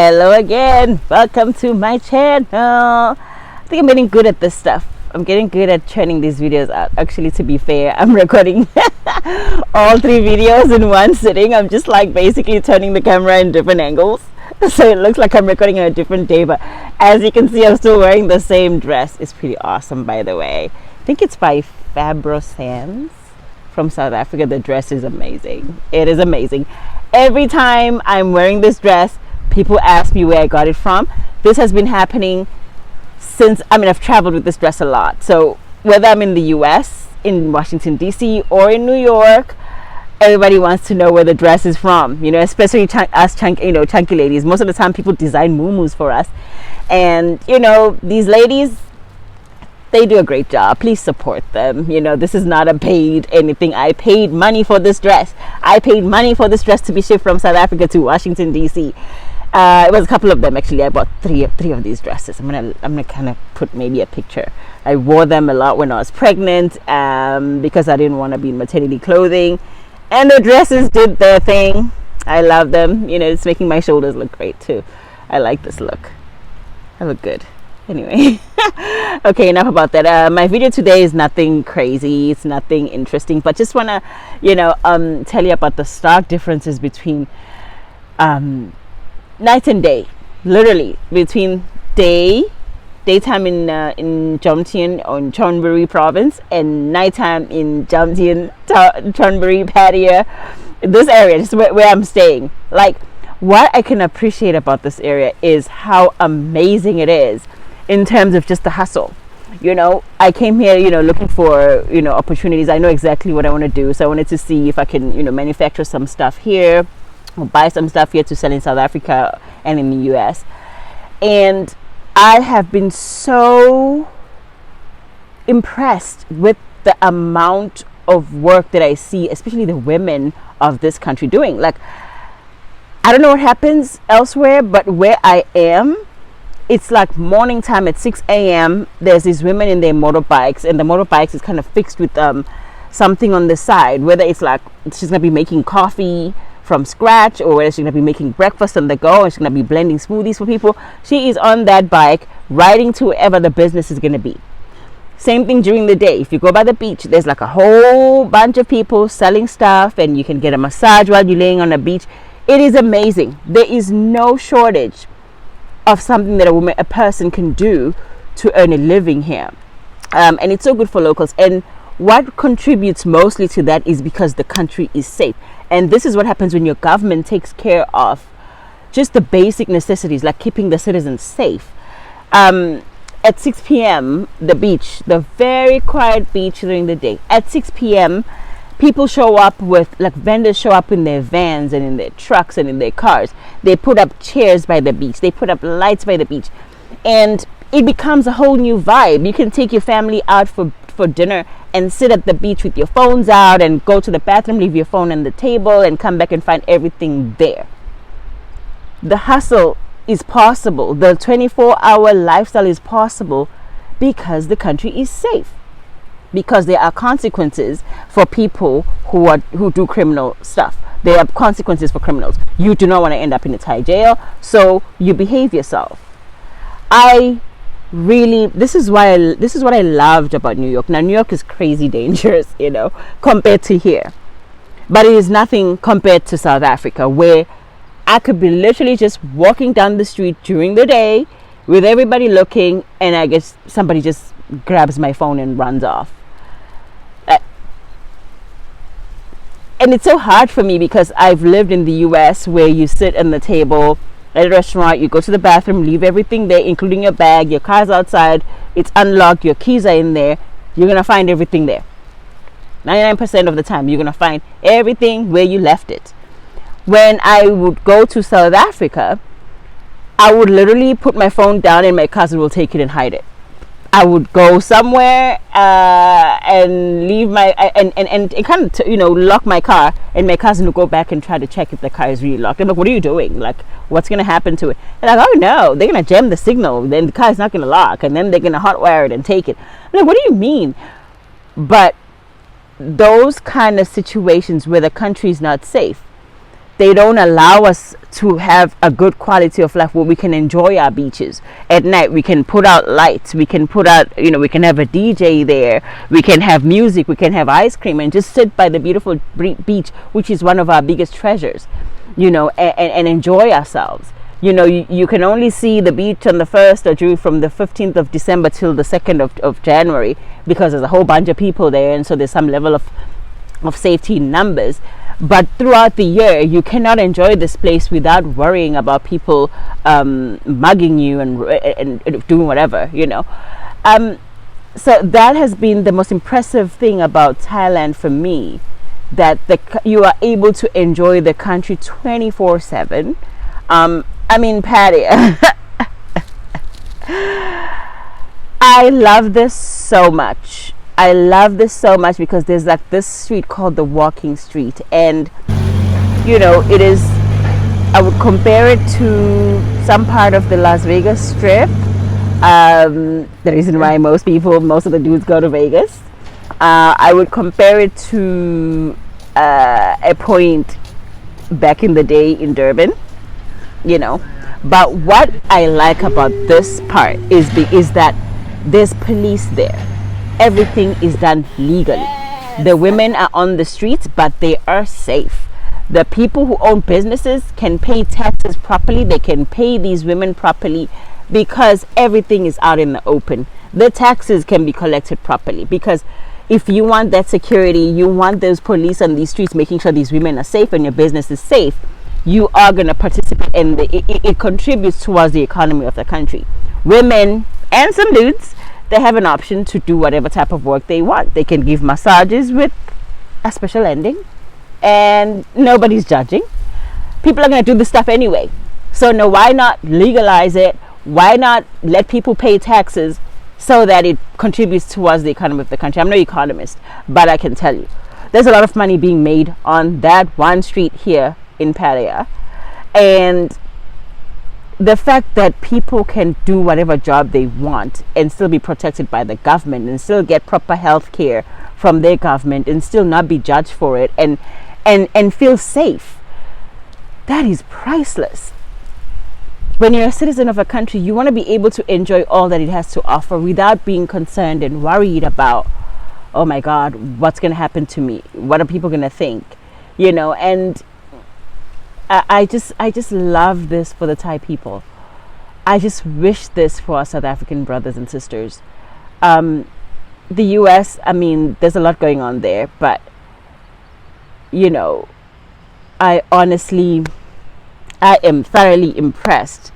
Hello again, welcome to my channel. I think I'm getting good at this stuff. I'm getting good at churning these videos out. Actually, to be fair, I'm recording all 3 videos in one sitting. I'm just like basically turning the camera in different angles, so it looks like I'm recording on a different day. But as you can see, I'm still wearing the same dress. It's pretty awesome, by the way. I think it's by Sands from South Africa. The dress is amazing. It is amazing. Every time I'm wearing this dress, people ask me where I got it from. This has been happening since, I've traveled with this dress a lot. So whether I'm in the US, in Washington DC, or in New York, everybody wants to know where the dress is from, especially us chunky ladies. Most of the time people design muumuus for us, and these ladies, they do a great job. Please support them. This is not a paid anything. I paid money for this dress. I paid money for this dress to be shipped from South Africa to Washington DC. It was a couple of them actually. I bought three of these dresses. I'm gonna kind of put maybe a picture. I wore them a lot when I was pregnant, because I didn't want to be in maternity clothing, and the dresses did their thing. I love them. It's making my shoulders look great too. I like this look. I look good. Anyway, okay, enough about that. My video today is nothing crazy. It's nothing interesting, but just wanna tell you about the stark differences between night and day, literally between daytime in Jomtien or in Chon Buri province, and nighttime in Jomtien, Chon Buri, Pattaya, this area, just where I'm staying. Like, what I can appreciate about this area is how amazing it is in terms of just the hustle. I came here looking for opportunities. I know exactly what I want to do, so I wanted to see if I can manufacture some stuff here, buy some stuff here to sell in South Africa and in the US. And I have been so impressed with the amount of work that I see, especially the women of this country doing. Like, I don't know what happens elsewhere, but where I am, it's like morning time at 6 a.m. There's these women in their motorbikes, and the motorbikes is kind of fixed with something on the side, whether it's like she's gonna be making coffee from scratch, or whether she's gonna be making breakfast on the go, and she's gonna be blending smoothies for people. She is on that bike riding to wherever the business is gonna be. Same thing during the day. If you go by the beach, there's like a whole bunch of people selling stuff, and you can get a massage while you're laying on the beach. It is amazing. There is no shortage of something that a person can do to earn a living here, and it's so good for locals. And what contributes mostly to that is because the country is safe. And this is what happens when your government takes care of just the basic necessities, like keeping the citizens safe. At 6 p.m. the beach, the very quiet beach during the day, at 6 p.m. people show up with, like, vendors show up in their vans and in their trucks and in their cars. They put up chairs by the beach. They put up lights by the beach. And it becomes a whole new vibe. You can take your family out for dinner and sit at the beach with your phones out, and go to the bathroom, leave your phone on the table, and come back and find everything there. The hustle is possible. The 24-hour lifestyle is possible because the country is safe. Because there are consequences for people who do criminal stuff. There are consequences for criminals. You do not want to end up in a Thai jail, so you behave yourself. This is what I loved about New York. Now, New York is crazy dangerous, compared to here, but it is nothing compared to South Africa, where I could be literally just walking down the street during the day with everybody looking, and I guess somebody just grabs my phone and runs off. And it's so hard for me because I've lived in the US, where you sit on the table at a restaurant, you go to the bathroom, leave everything there, including your bag, your car's outside, it's unlocked, your keys are in there, you're going to find everything there. 99% of the time, you're going to find everything where you left it. When I would go to South Africa, I would literally put my phone down, and my cousin will take it and hide it. I would go somewhere and leave my and kind of lock my car, and my cousin would go back and try to check if the car is really locked. I'm like, what are you doing? Like, what's gonna happen to it? They're like, oh no, they're gonna jam the signal, then the car is not gonna lock, and then they're gonna hotwire it and take it. I'm like, what do you mean? But those kind of situations where the country is not safe, they don't allow us to have a good quality of life where we can enjoy our beaches at night. We can put out lights, we can put out, we can have a DJ there, we can have music, we can have ice cream and just sit by the beautiful beach, which is one of our biggest treasures, and enjoy ourselves. You can only see the beach on the 1st or from the 15th of December till the 2nd of January, because there's a whole bunch of people there, and so there's some level of safety in numbers. But throughout the year, you cannot enjoy this place without worrying about people mugging you and doing whatever, So that has been the most impressive thing about Thailand for me, that you are able to enjoy the country 24/7. Pattaya. I love this so much. Because there's like this street called the Walking Street, and it is, I would compare it to some part of the Las Vegas Strip. The reason why most of the dudes go to Vegas. I would compare it to a point back in the day in Durban, But what I like about this part is that there's police there. Everything is done legally. The women are on the streets, but they are safe. The people who own businesses can pay taxes properly. They can pay these women properly because everything is out in the open. The taxes can be collected properly, because if you want that security, you want those police on these streets making sure these women are safe and your business is safe, you are going to participate, and it contributes towards the economy of the country. Women and some dudes, they have an option to do whatever type of work they want. They can give massages with a special ending, and nobody's judging. People are going to do this stuff anyway. So no, why not legalize it? Why not let people pay taxes so that it contributes towards the economy of the country? I'm no economist, but I can tell you there's a lot of money being made on that one street here in Pattaya. And the fact that people can do whatever job they want and still be protected by the government and still get proper health care from their government and still not be judged for it and feel safe, that is priceless. When you're a citizen of a country, you want to be able to enjoy all that it has to offer without being concerned and worried about, oh my God, what's going to happen to me? What are people going to think? And I just love this for the Thai people. I just wish this for our South African brothers and sisters. The US, there's a lot going on there, but I am thoroughly impressed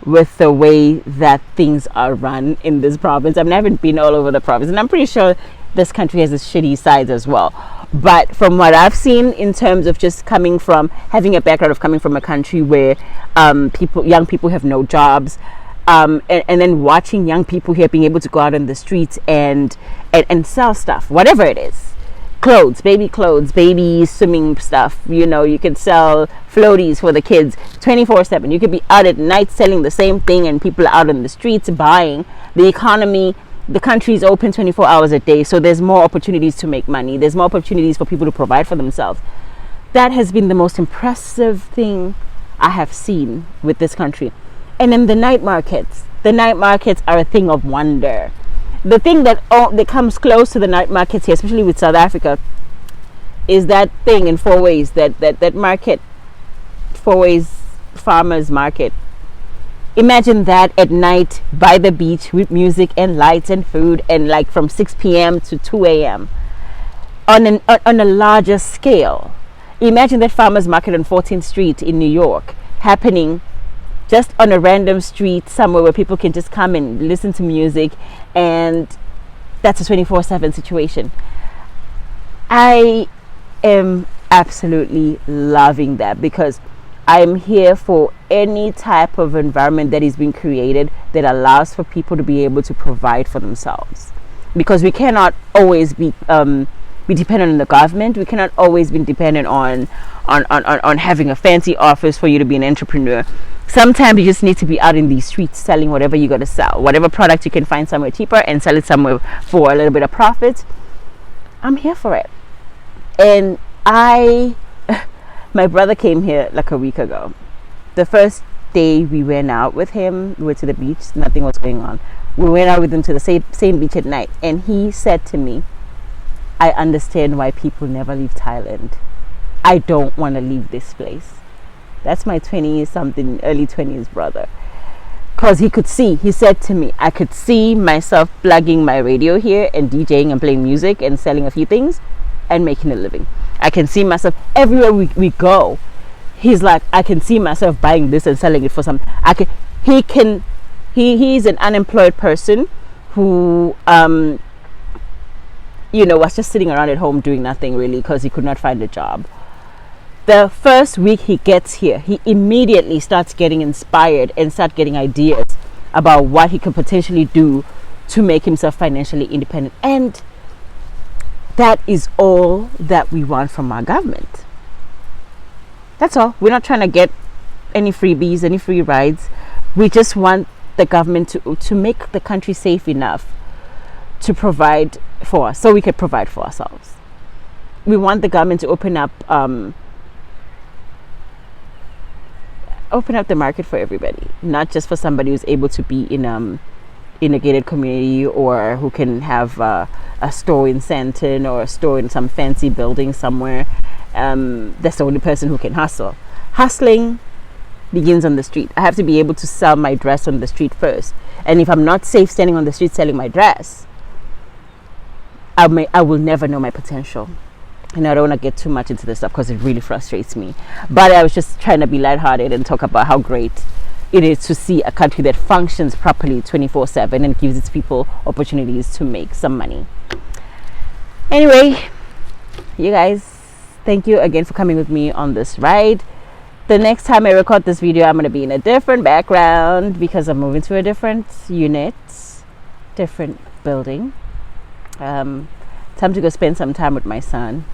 with the way that things are run in this province. I haven't been all over the province, and I'm pretty sure this country has its shitty sides as well. But from what I've seen, in terms of just having a background of coming from a country where young people have no jobs, and then watching young people here being able to go out on the streets and sell stuff, whatever it is. Baby clothes, baby swimming stuff. You can sell floaties for the kids 24/7. You could be out at night selling the same thing, and people are out on the streets buying. The economy, the country is open 24 hours a day, so there's more opportunities to make money. There's more opportunities for people to provide for themselves. That has been the most impressive thing I have seen with this country. And then the night markets are a thing of wonder. The thing that comes close to the night markets here, especially with South Africa, is that thing in Four Ways, that market, Four Ways farmers market. Imagine that at night by the beach with music and lights and food, and like from 6 p.m. to 2 a.m. on a larger scale. Imagine that farmers market on 14th Street in New York happening just on a random street somewhere where people can just come and listen to music, and that's a 24/7 situation. I am absolutely loving that, because I'm here for any type of environment that is being created that allows for people to be able to provide for themselves, because we cannot always be dependent on the government. We cannot always be dependent on having a fancy office for you to be an entrepreneur. Sometimes you just need to be out in these streets selling whatever you got to sell, whatever product you can find somewhere cheaper and sell it somewhere for a little bit of profit. I'm here for it. And My brother came here like a week ago. The first day we went out with him, we went to the beach, nothing was going on. We went out with him to the same beach at night, and he said to me, I understand why people never leave Thailand. I don't want to leave this place. That's my 20 something, early 20s brother. Because he said to me, I could see myself plugging my radio here and DJing and playing music and selling a few things and making a living. I can see myself everywhere we go. He's like, I can see myself buying this and selling it for some. He's an unemployed person who was just sitting around at home doing nothing really because he could not find a job. The first week he gets here, he immediately starts getting inspired and start getting ideas about what he could potentially do to make himself financially independent. And that is all that we want from our government. That's all. We're not trying to get any freebies, any free rides. We just want the government to make the country safe enough to provide for us, so we can provide for ourselves. We want the government to open up the market for everybody, not just for somebody who's able to be in a gated community or who can have a store in Santon or a store in some fancy building somewhere. That's the only person who can hustle. Hustling begins on the street. I have to be able to sell my dress on the street first. And if I'm not safe standing on the street selling my dress, I will never know my potential. And I don't want to get too much into this stuff because it really frustrates me. But I was just trying to be lighthearted and talk about how great it is to see a country that functions properly 24/7 and gives its people opportunities to make some money. Anyway, you guys, thank you again for coming with me on this ride. The next time I record this video, I'm going to be in a different background because I'm moving to a different unit, different building. Time to go spend some time with my son.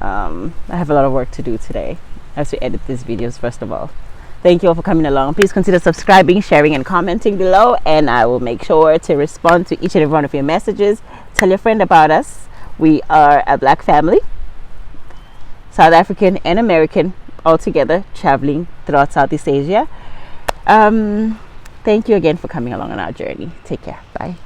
I have a lot of work to do today. I have to edit these videos first of all. Thank you all for coming along. Please consider subscribing, sharing, and commenting below, and I will make sure to respond to each and every one of your messages. Tell your friend about us. We are a black family, South African and American, all together, traveling throughout Southeast Asia. Thank you again for coming along on our journey. Take care. Bye.